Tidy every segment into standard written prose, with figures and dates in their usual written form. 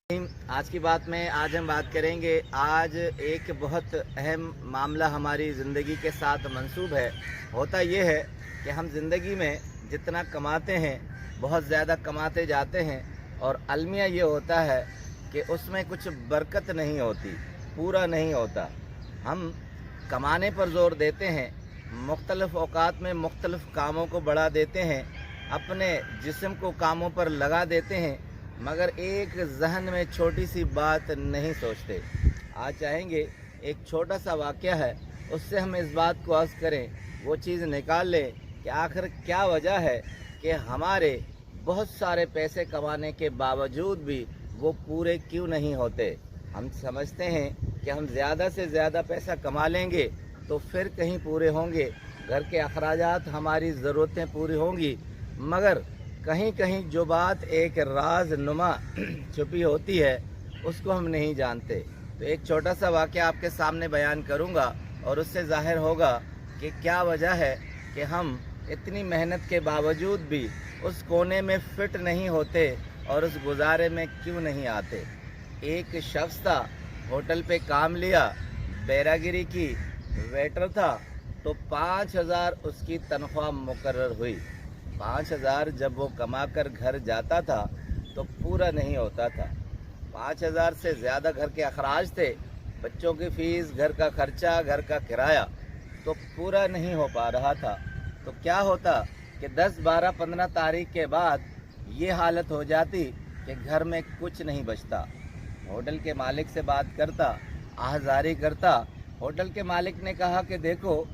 आज की बात में आज हम बात करेंगे। आज एक बहुत अहम मामला हमारी ज़िंदगी के साथ मंसूब है। होता ये है कि हम ज़िंदगी में जितना कमाते हैं बहुत ज़्यादा कमाते जाते हैं और अलमिया ये होता है कि उसमें कुछ बरकत नहीं होती, पूरा नहीं होता। हम कमाने पर ज़ोर देते हैं, मुख्तलिफ़ औक़ात में मुख्तलिफ़ कामों को बढ़ा देते हैं, अपने जिस्म को कामों पर लगा देते हैं, मगर एक जहन में छोटी सी बात नहीं सोचते। आज चाहेंगे एक छोटा सा वाक़या है, उससे हम इस बात को अर्ज़ करें, वो चीज़ निकाल लें कि आखिर क्या वजह है कि हमारे बहुत सारे पैसे कमाने के बावजूद भी वो पूरे क्यों नहीं होते। हम समझते हैं कि हम ज़्यादा से ज़्यादा पैसा कमा लेंगे तो फिर कहीं पूरे होंगे, घर के अखराजात, हमारी ज़रूरतें पूरी होंगी, मगर कहीं कहीं जो बात एक राज नुमा छुपी होती है उसको हम नहीं जानते। तो एक छोटा सा वाक़या आपके सामने बयान करूंगा और उससे ज़ाहिर होगा कि क्या वजह है कि हम इतनी मेहनत के बावजूद भी उस कोने में फ़िट नहीं होते और उस गुजारे में क्यों नहीं आते। एक शख्स था, होटल पे काम लिया, बैरागिरी की, वेटर था, तो 5,000 उसकी तनख्वाह मुकर्रर हुई। 5,000 जब वो कमा कर घर जाता था तो पूरा नहीं होता था। 5,000 से ज़्यादा घर के अखराज थे, बच्चों की फ़ीस, घर का खर्चा, घर का किराया, तो पूरा नहीं हो पा रहा था। तो क्या होता कि 10, 12, 15 तारीख के बाद ये हालत हो जाती कि घर में कुछ नहीं बचता। होटल के मालिक से बात करता, आहज़ारी करता। होटल के मालिक ने कहा कि देखो,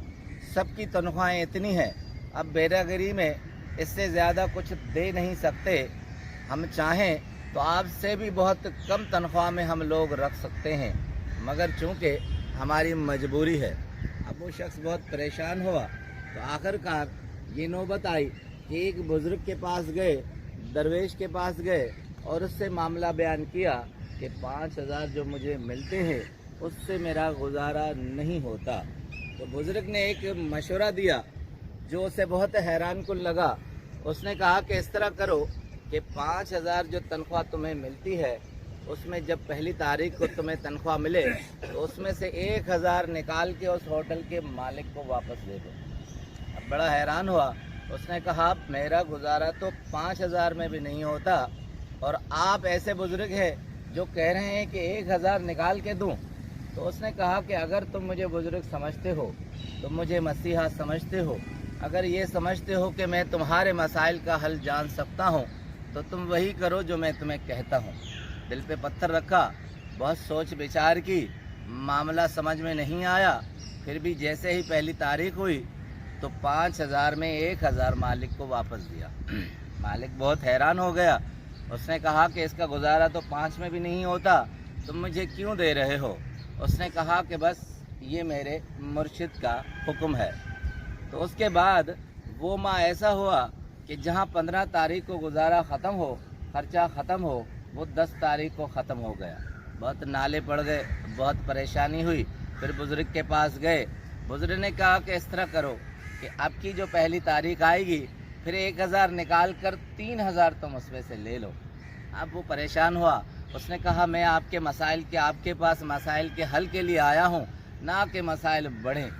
सबकी तनख्वाहें इतनी हैं, अब बैरागिरी में इससे ज़्यादा कुछ दे नहीं सकते। हम चाहें तो आपसे भी बहुत कम तनख्वाह में हम लोग रख सकते हैं, मगर चूँकि हमारी मजबूरी है। अब वो शख्स बहुत परेशान हुआ, तो आखिरकार ये नौबत आई कि एक बुज़ुर्ग के पास गए, दरवेश के पास गए और उससे मामला बयान किया कि 5,000 जो मुझे मिलते हैं उससे मेरा गुजारा नहीं होता। तो बुज़ुर्ग ने एक मशवरा दिया जो उसे बहुत हैरान कुन लगा। उसने कहा कि इस तरह करो कि 5,000 जो तनख्वाह तुम्हें मिलती है उसमें जब पहली तारीख को तुम्हें तनख्वाह मिले तो उसमें से 1,000 निकाल के उस होटल के मालिक को वापस दे दो। अब बड़ा हैरान हुआ। उसने कहा मेरा गुजारा तो 5,000 में भी नहीं होता और आप ऐसे बुजुर्ग हैं जो कह रहे हैं कि 1,000 निकाल के दूं। तो उसने कहा कि अगर तुम मुझे बुजुर्ग समझते हो, तुम मुझे मसीहा समझते हो, अगर ये समझते हो कि मैं तुम्हारे मसाइल का हल जान सकता हूँ, तो तुम वही करो जो मैं तुम्हें कहता हूँ। दिल पे पत्थर रखा, बहुत सोच विचार की, मामला समझ में नहीं आया। फिर भी जैसे ही पहली तारीख हुई तो 5,000 में 1,000 मालिक को वापस दिया। मालिक बहुत हैरान हो गया। उसने कहा कि इसका गुजारा तो 5 में भी नहीं होता, तुम मुझे क्यों दे रहे हो। उसने कहा कि बस ये मेरे मुर्शिद का हुक्म है। तो उसके बाद वो माह ऐसा हुआ कि जहाँ 15 तारीख को गुजारा ख़त्म हो, ख़र्चा ख़त्म हो, वो 10 तारीख को ख़त्म हो गया। बहुत नाले पड़ गए, बहुत परेशानी हुई। फिर बुज़ुर्ग के पास गए। बुज़ुर्ग ने कहा कि इस तरह करो कि अब की जो पहली तारीख आएगी फिर 1,000 निकाल कर 3,000 तुम उसमें से ले लो। अब वो परेशान हुआ। उसने कहा मैं आपके पास मसाइल के हल के लिए आया हूँ, ना कि मसाइल बढ़ें।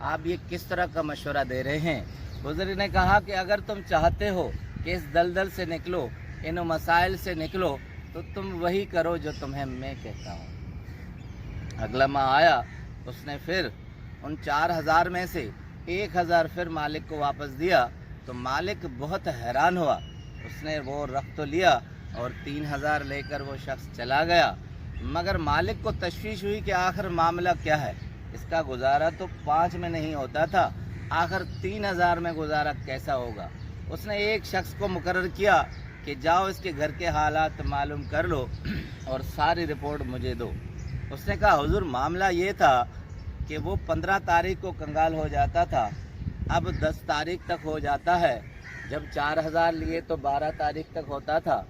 आप ये किस तरह का मशवरा दे रहे हैं। बुज़ुर्ग ने कहा कि अगर तुम चाहते हो कि इस दलदल से निकलो, इन मसाइल से निकलो, तो तुम वही करो जो तुम्हें मैं कहता हूँ। अगला माह आया, उसने फिर उन 4,000 में से 1,000 फिर मालिक को वापस दिया। तो मालिक बहुत हैरान हुआ। उसने वो रख तो लिया और 3,000 लेकर वो शख्स चला गया, मगर मालिक को तशवीश हुई कि आखिर मामला क्या है। इसका गुजारा तो 5 में नहीं होता था, आखिर 3,000 में गुजारा कैसा होगा। उसने एक शख्स को मुकर्रर किया कि जाओ इसके घर के हालात मालूम कर लो और सारी रिपोर्ट मुझे दो। उसने कहा हुजूर, मामला ये था कि वो 15 तारीख को कंगाल हो जाता था, अब 10 तारीख तक हो जाता है। जब 4,000 लिए तो 12 तारीख तक होता था।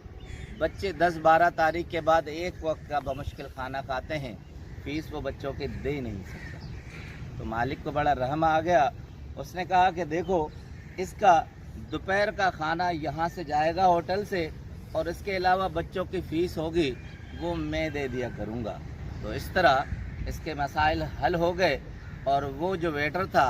बच्चे 10-12 तारीख के बाद एक वक्त का बमुश्किल खाना खाते हैं, फीस वो बच्चों के दे नहीं सकता। तो मालिक को बड़ा रहम आ गया। उसने कहा कि देखो, इसका दोपहर का खाना यहाँ से जाएगा होटल से, और इसके अलावा बच्चों की फ़ीस होगी, वो मैं दे दिया करूँगा। तो इस तरह इसके मसाइल हल हो गए। और वो जो वेटर था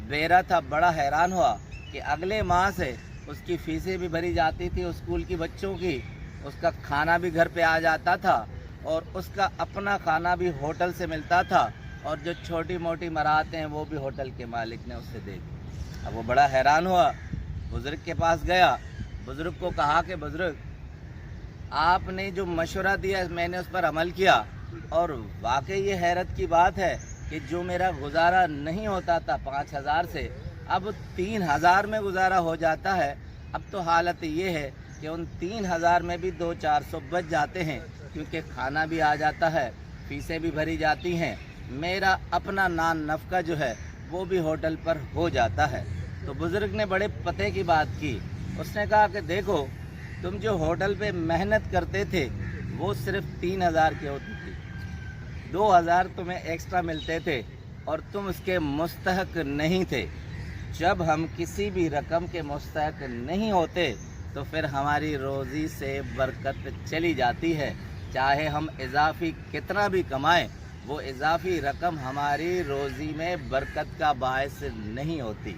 बेरा था, बड़ा हैरान हुआ कि अगले माह से उसकी फ़ीसें भी भरी जाती थी स्कूल की बच्चों की, उसका खाना भी घर पे आ जाता था और उसका अपना खाना भी होटल से मिलता था, और जो छोटी मोटी मराहतें हैं वो भी होटल के मालिक ने उससे दे दी। अब वो बड़ा हैरान हुआ, बुज़ुर्ग के पास गया, बुज़ुर्ग को कहा कि बुज़ुर्ग, आपने जो मशवरा दिया मैंने उस पर अमल किया, और वाकई ये हैरत की बात है कि जो मेरा गुजारा नहीं होता था 5,000 से, अब 3,000 में गुजारा हो जाता है। अब तो हालत ये है कि उन 3,000 में भी 200-400 बच जाते हैं, क्योंकि खाना भी आ जाता है, फ़ीसें भी भरी जाती हैं, मेरा अपना नान नफ़का जो है वो भी होटल पर हो जाता है। तो बुज़ुर्ग ने बड़े पते की बात की। उसने कहा कि देखो, तुम जो होटल पे मेहनत करते थे वो सिर्फ 3,000 की होती थी, 2,000 तुम्हें एक्स्ट्रा मिलते थे और तुम उसके मुस्तहक नहीं थे। जब हम किसी भी रकम के मुस्तहक नहीं होते तो फिर हमारी रोज़ी से बरकत चली जाती है। चाहे हम इजाफ़ी कितना भी कमाएं, वो इजाफ़ी रकम हमारी रोज़ी में बरकत का बायस नहीं होती।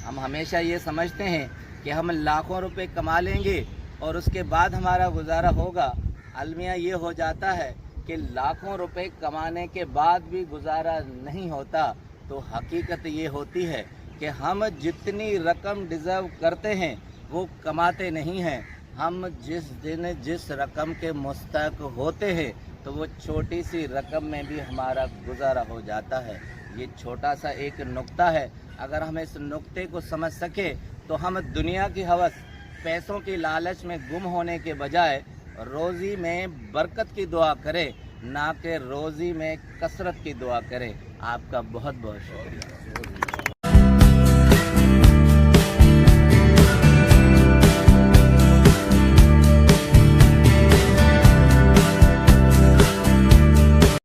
हम हमेशा ये समझते हैं कि हम लाखों रुपए कमा लेंगे और उसके बाद हमारा गुजारा होगा। अलमिया ये हो जाता है कि लाखों रुपए कमाने के बाद भी गुजारा नहीं होता। तो हकीकत ये होती है कि हम जितनी रकम डिज़र्व करते हैं वो कमाते नहीं हैं। हम जिस दिन जिस रकम के मुस्तहक होते हैं तो वो छोटी सी रकम में भी हमारा गुजारा हो जाता है। ये छोटा सा एक नुक्ता है, अगर हम इस नुक्ते को समझ सके तो हम दुनिया की हवस, पैसों की लालच में गुम होने के बजाय रोज़ी में बरकत की दुआ करें, ना कि रोज़ी में कसरत की दुआ करें। आपका बहुत बहुत शुक्रिया।